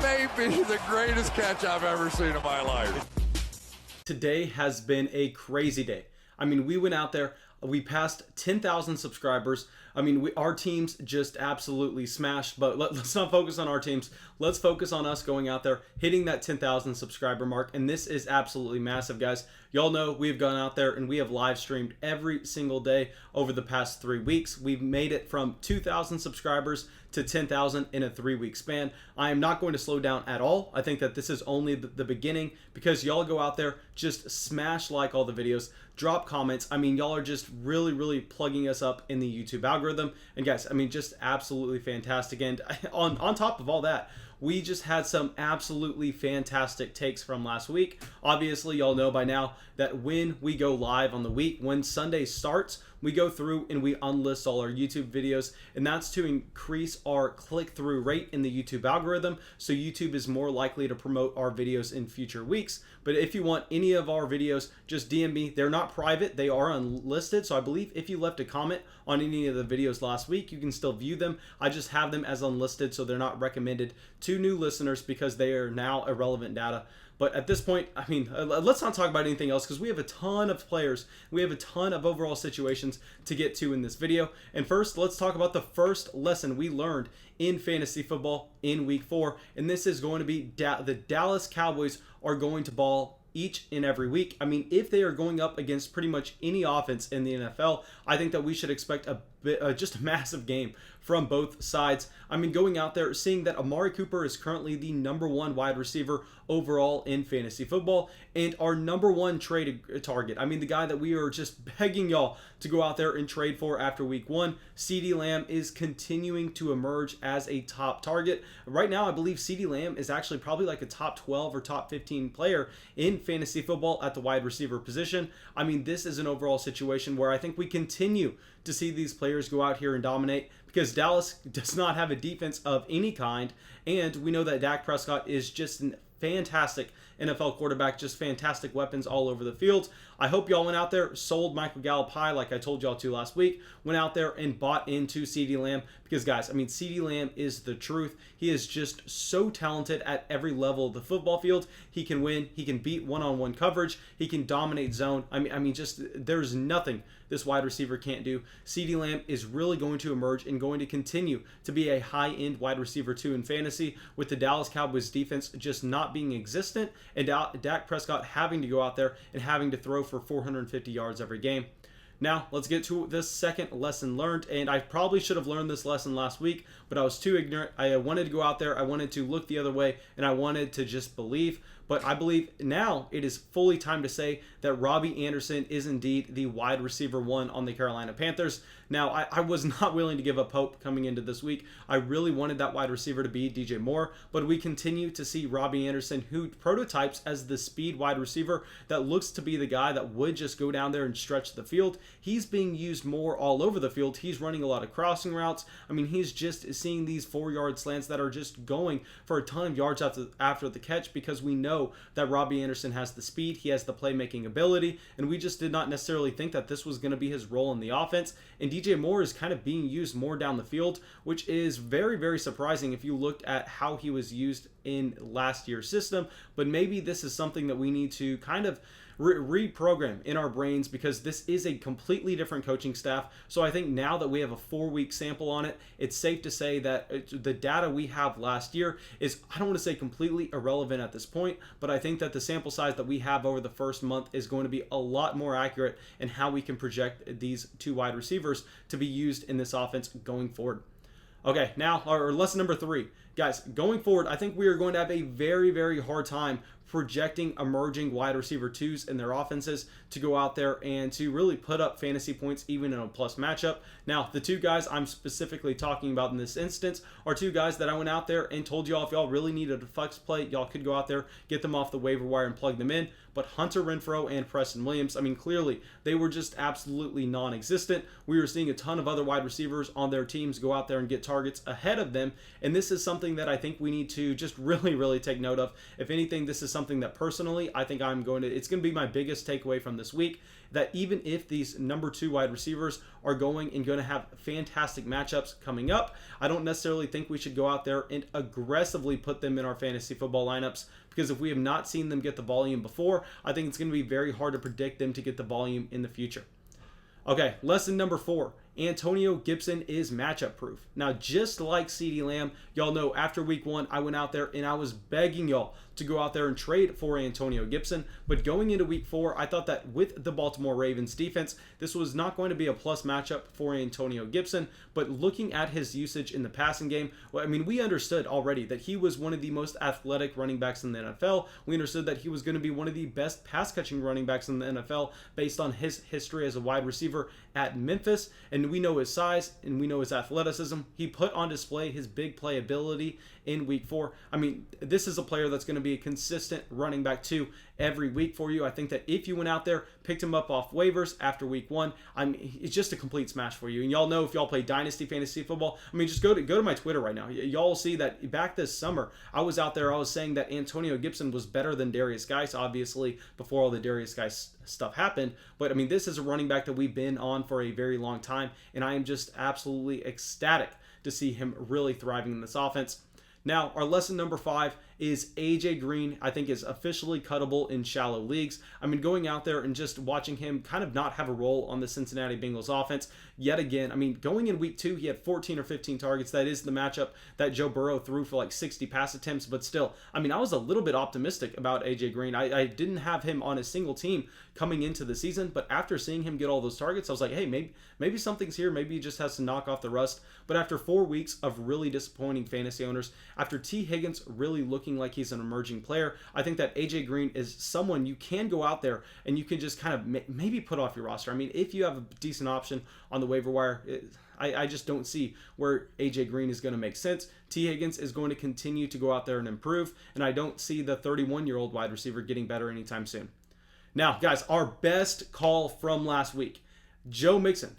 That may be the greatest catch I've ever seen in my life. Today has been a crazy day. I mean, we went out there, we passed 10,000 subscribers. I mean, our teams just absolutely smashed, but let's not focus on our teams. Let's focus on us going out there, hitting that 10,000 subscriber mark, and this is absolutely massive, guys. Y'all know we've gone out there and we have live streamed every single day over the past 3 weeks. We've made it from 2,000 subscribers to 10,000 in a 3-week span. I am not going to slow down at all. I think that this is only the beginning because y'all go out there, just smash like all the videos, drop comments. I mean, y'all are just really plugging us up in the YouTube algorithm. And guys, I mean, just absolutely fantastic. And on top of all that, we just had some absolutely fantastic takes from last week. Obviously, y'all know by now that when we go live on the week, when Sunday starts, we go through and we unlist all our YouTube videos, and that's to increase our click-through rate in the YouTube algorithm, so YouTube is more likely to promote our videos in future weeks. But if you want any of our videos, just DM me. They're not private, they are unlisted, so I believe if you left a comment on any of the videos last week, you can still view them. I just have them as unlisted, so they're not recommended to new listeners because they are now irrelevant data. But at this point, I mean, let's not talk about anything else because we have a ton of players. We have a ton of overall situations to get to in this video. And first, let's talk about the first lesson we learned in fantasy football in week 4. And this is going to be the Dallas Cowboys are going to ball each and every week. I mean, if they are going up against pretty much any offense in the NFL, I think that we should expect just a massive game from both sides. I mean, going out there, seeing that Amari Cooper is currently the #1 wide receiver overall in fantasy football and our #1 trade target. I mean, the guy that we are just begging y'all to go out there and trade for after week 1. CeeDee Lamb is continuing to emerge as a top target. Right now, I believe CeeDee Lamb is actually probably like a top 12 or top 15 player in fantasy football at the wide receiver position. I mean, this is an overall situation where I think we continue to see these players go out here and dominate because Dallas does not have a defense of any kind, and we know that Dak Prescott is just an fantastic NFL quarterback, just fantastic weapons all over the field. I hope y'all went out there, sold Michael Gallup high like I told y'all to last week, went out there and bought into CeeDee Lamb because, guys, I mean, CeeDee Lamb is the truth. He is just so talented at every level of the football field. He can win. He can beat one-on-one coverage. He can dominate zone. I mean, just there's nothing this wide receiver can't do. CeeDee Lamb is really going to emerge and going to continue to be a high-end wide receiver too in fantasy, with the Dallas Cowboys defense just not being existent and Dak Prescott having to go out there and having to throw for 450 yards every game. Now, let's get to the second lesson learned, and I probably should have learned this lesson last week, but I was too ignorant. I wanted to go out there, I wanted to look the other way, and I wanted to just believe. But I believe now it is fully time to say that Robby Anderson is indeed the wide receiver 1 on the Carolina Panthers. Now, I was not willing to give up hope coming into this week. I really wanted that wide receiver to be DJ Moore, but we continue to see Robby Anderson, who prototypes as the speed wide receiver that looks to be the guy that would just go down there and stretch the field. He's being used more all over the field. He's running a lot of crossing routes. I mean, he's just seeing these 4-yard slants that are just going for a ton of yards after the catch because we know that Robby Anderson has the speed, he has the playmaking ability, and we just did not necessarily think that this was going to be his role in the offense. And DJ Moore is kind of being used more down the field, which is very surprising if you looked at how he was used in last year's system. But maybe this is something that we need to kind of reprogram in our brains because this is a completely different coaching staff. So I think now that we have a 4-week sample on it, it's safe to say that the data we have last year is, I don't want to say completely irrelevant at this point, but I think that the sample size that we have over the first month is going to be a lot more accurate in how we can project these 2 wide receivers to be used in this offense going forward. Okay, now our lesson number 3. Guys, going forward, I think we are going to have a very hard time projecting emerging wide receiver 2s in their offenses to go out there and to really put up fantasy points even in a plus matchup. Now, the 2 guys I'm specifically talking about in this instance are 2 guys that I went out there and told y'all if y'all really needed a flex play, y'all could go out there, get them off the waiver wire and plug them in. But Hunter Renfrow and Preston Williams, I mean, clearly they were just absolutely non-existent. We were seeing a ton of other wide receivers on their teams go out there and get targets ahead of them, and this is something that I think we need to just really take note of. If anything, this is something that personally I think it's going to be my biggest takeaway from this week that even if these number 2 wide receivers are going to have fantastic matchups coming up, I don't necessarily think we should go out there and aggressively put them in our fantasy football lineups, because if we have not seen them get the volume before, I think it's going to be very hard to predict them to get the volume in the future. Okay, lesson number 4. Antonio Gibson is matchup proof. Now, just like CeeDee Lamb, y'all know after week 1, I went out there and I was begging y'all to go out there and trade for Antonio Gibson. But going into week 4, I thought that with the Baltimore Ravens defense, this was not going to be a plus matchup for Antonio Gibson. But looking at his usage in the passing game, well, I mean, we understood already that he was one of the most athletic running backs in the NFL. We understood that he was going to be one of the best pass catching running backs in the NFL based on his history as a wide receiver at Memphis. And we know his size and we know his athleticism. He put on display his big playability in week 4. I mean, this is a player that's going to be a consistent running back 2 every week for you. I think that if you went out there, picked him up off waivers after week 1, it's just a complete smash for you. And y'all know if y'all play Dynasty Fantasy Football, I mean, just go to my Twitter right now. Y'all see that back this summer, I was out there, I was saying that Antonio Gibson was better than Darius Geis, obviously, before all the Darius Geis stuff happened. But I mean, this is a running back that we've been on for a very long time, and I am just absolutely ecstatic to see him really thriving in this offense. Now, our lesson number 5 is AJ Green, I think, is officially cuttable in shallow leagues. I mean, going out there and just watching him kind of not have a role on the Cincinnati Bengals offense yet again. I mean, going in week 2, he had 14 or 15 targets. That is the matchup that Joe Burrow threw for like 60 pass attempts. But still, I mean, I was a little bit optimistic about AJ Green. I didn't have him on a single team coming into the season, but after seeing him get all those targets, I was like, hey, maybe something's here. Maybe he just has to knock off the rust. But after 4 weeks of really disappointing fantasy owners, after T. Higgins really looking like he's an emerging player, I think that AJ Green is someone you can go out there and you can just kind of maybe put off your roster. I mean, if you have a decent option on the waiver wire, I just don't see where AJ Green is going to make sense. T. Higgins is going to continue to go out there and improve, and I don't see the 31-year-old wide receiver getting better anytime soon. Now, guys, our best call from last week, Joe Mixon.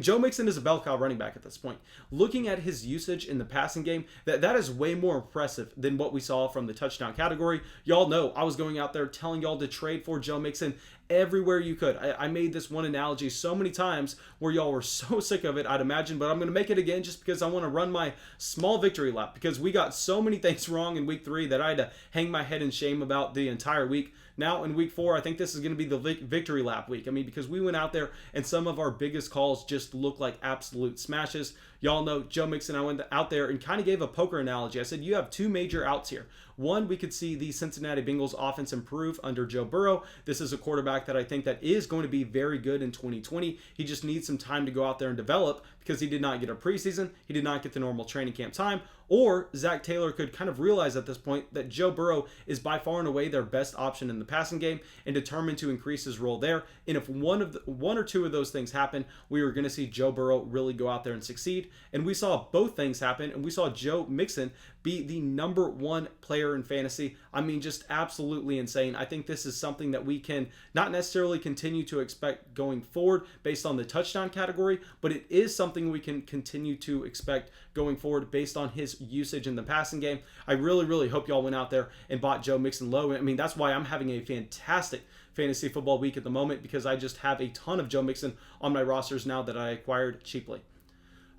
Joe Mixon is a bell cow running back at this point. Looking at his usage in the passing game, that is way more impressive than what we saw from the touchdown category. Y'all know I was going out there telling y'all to trade for Joe Mixon everywhere you could. I made this one analogy so many times where y'all were so sick of it, I'd imagine, but I'm going to make it again just because I want to run my small victory lap, because we got so many things wrong in week 3 that I had to hang my head in shame about the entire week. Now in week 4, I think this is going to be the victory lap week. I mean, because we went out there and some of our biggest calls just looked like absolute smashes. Y'all know Joe Mixon, I went out there and kind of gave a poker analogy. I said, you have 2 major outs here. One, we could see the Cincinnati Bengals offense improve under Joe Burrow. This is a quarterback that I think that is going to be very good in 2020. He just needs some time to go out there and develop because he did not get a preseason. He did not get the normal training camp time. Or Zach Taylor could kind of realize at this point that Joe Burrow is by far and away their best option in the passing game and determined to increase his role there. And if one or two of those things happen, we were going to see Joe Burrow really go out there and succeed. And we saw both things happen, and we saw Joe Mixon be the number 1 player in fantasy. I mean, just absolutely insane. I think this is something that we can not necessarily continue to expect going forward based on the touchdown category, but it is something we can continue to expect going forward based on his usage in the passing game. I really, really hope y'all went out there and bought Joe Mixon low. I mean, that's why I'm having a fantastic fantasy football week at the moment, because I just have a ton of Joe Mixon on my rosters now that I acquired cheaply.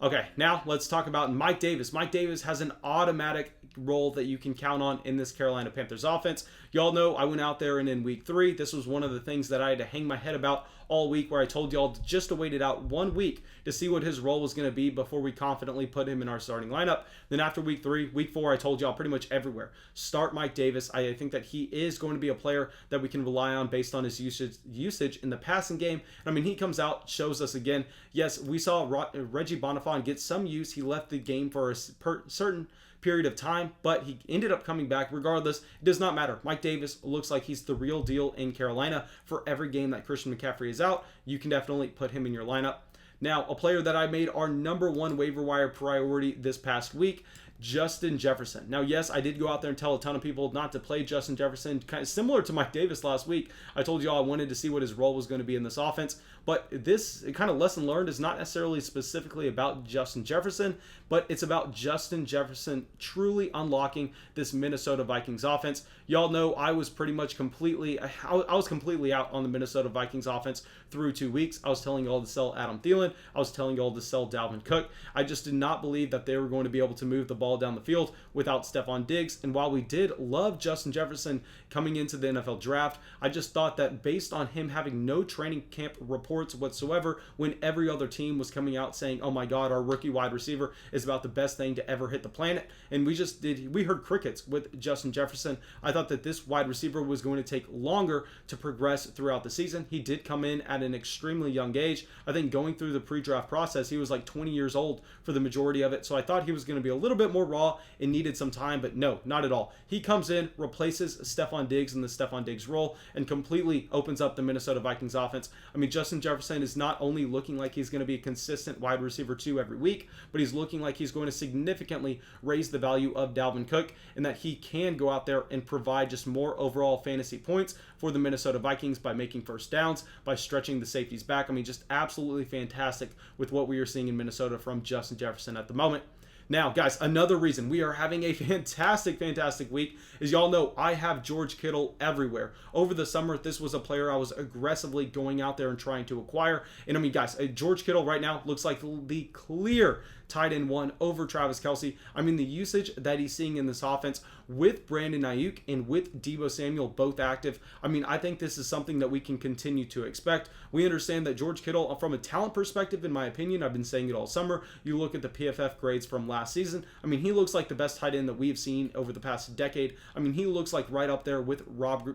Okay, now let's talk about Mike Davis. Mike Davis has an automatic role that you can count on in this Carolina Panthers offense. Y'all know I went out there and in week 3, this was one of the things that I had to hang my head about all week, where I told y'all just to wait it out 1 week to see what his role was going to be before we confidently put him in our starting lineup. Then after week 3, week 4, I told y'all pretty much everywhere, start Mike Davis. I think that he is going to be a player that we can rely on based on his usage in the passing game. I mean, he comes out, shows us again. Yes, we saw Reggie Bonifant get some use. He left the game for a certain period of time, but he ended up coming back. Regardless, it does not matter. Mike Davis looks like he's the real deal in Carolina. For every game that Christian McCaffrey is out, you can definitely put him in your lineup. Now, a player that I made our number 1 waiver wire priority this past week, Justin Jefferson. Now, yes, I did go out there and tell a ton of people not to play Justin Jefferson, kind of similar to Mike Davis last week. I told you all I wanted to see what his role was going to be in this offense, but this kind of lesson learned is not necessarily specifically about Justin Jefferson, but it's about Justin Jefferson truly unlocking this Minnesota Vikings offense. Y'all know I was pretty much completely out on the Minnesota Vikings offense through 2 weeks. I was telling y'all to sell Adam Thielen. I was telling y'all to sell Dalvin Cook. I just did not believe that they were going to be able to move the ball down the field without Stephon Diggs. And while we did love Justin Jefferson coming into the NFL draft, I just thought that based on him having no training camp reports whatsoever, when every other team was coming out saying, oh my God, our rookie wide receiver is about the best thing to ever hit the planet, and we heard crickets with Justin Jefferson. I thought that this wide receiver was going to take longer to progress throughout the season. He did come in at an extremely young age. I think going through the pre-draft process, he was like 20 years old for the majority of it, so I thought he was going to be a little bit more raw and needed some time, but no, not at all. He comes in, replaces Stephon Diggs in the Stephon Diggs role, and completely opens up the Minnesota Vikings offense. I mean, Justin Jefferson is not only looking like he's going to be a consistent wide receiver 2 every week, but he's looking like he's going to significantly raise the value of Dalvin Cook, and that he can go out there and provide just more overall fantasy points for the Minnesota Vikings by making first downs, by stretching the safeties back. I mean, just absolutely fantastic with what we are seeing in Minnesota from Justin Jefferson at the moment. Now, guys, another reason we are having a fantastic week is y'all know I have George Kittle everywhere. Over the summer, this was a player I was aggressively going out there and trying to acquire. And I mean, guys, George Kittle right now looks like the clear tight end 1 over Travis Kelce. I mean, the usage that he's seeing in this offense with Brandon Ayuk and with Deebo Samuel both active, I mean, I think this is something that we can continue to expect. We understand that George Kittle, from a talent perspective, in my opinion, I've been saying it all summer, you look at the PFF grades from last season, I mean, he looks like the best tight end that we've seen over the past decade. I mean, he looks like right up there with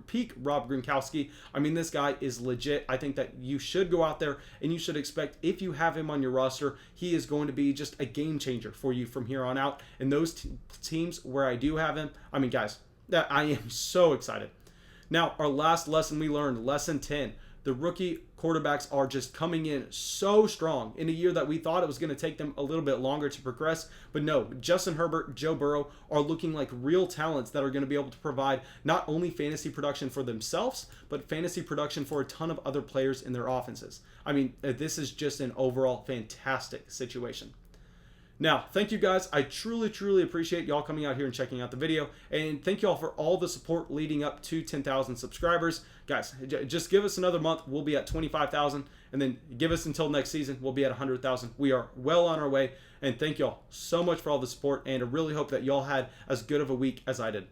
peak Rob Gronkowski. I mean, this guy is legit. I think that you should go out there and you should expect, if you have him on your roster, he is going to be just a game changer for you from here on out. And those teams where I do have him, I mean, guys, I am so excited. Now, our last lesson we learned, lesson 10, the rookie quarterbacks are just coming in so strong in a year that we thought it was going to take them a little bit longer to progress. But no, Justin Herbert, Joe Burrow are looking like real talents that are going to be able to provide not only fantasy production for themselves, but fantasy production for a ton of other players in their offenses. I mean, this is just an overall fantastic situation. Now, thank you guys. I truly appreciate y'all coming out here and checking out the video. And thank y'all for all the support leading up to 10,000 subscribers. Guys, just give us another month. We'll be at 25,000. And then give us until next season. We'll be at 100,000. We are well on our way. And thank y'all so much for all the support. And I really hope that y'all had as good of a week as I did.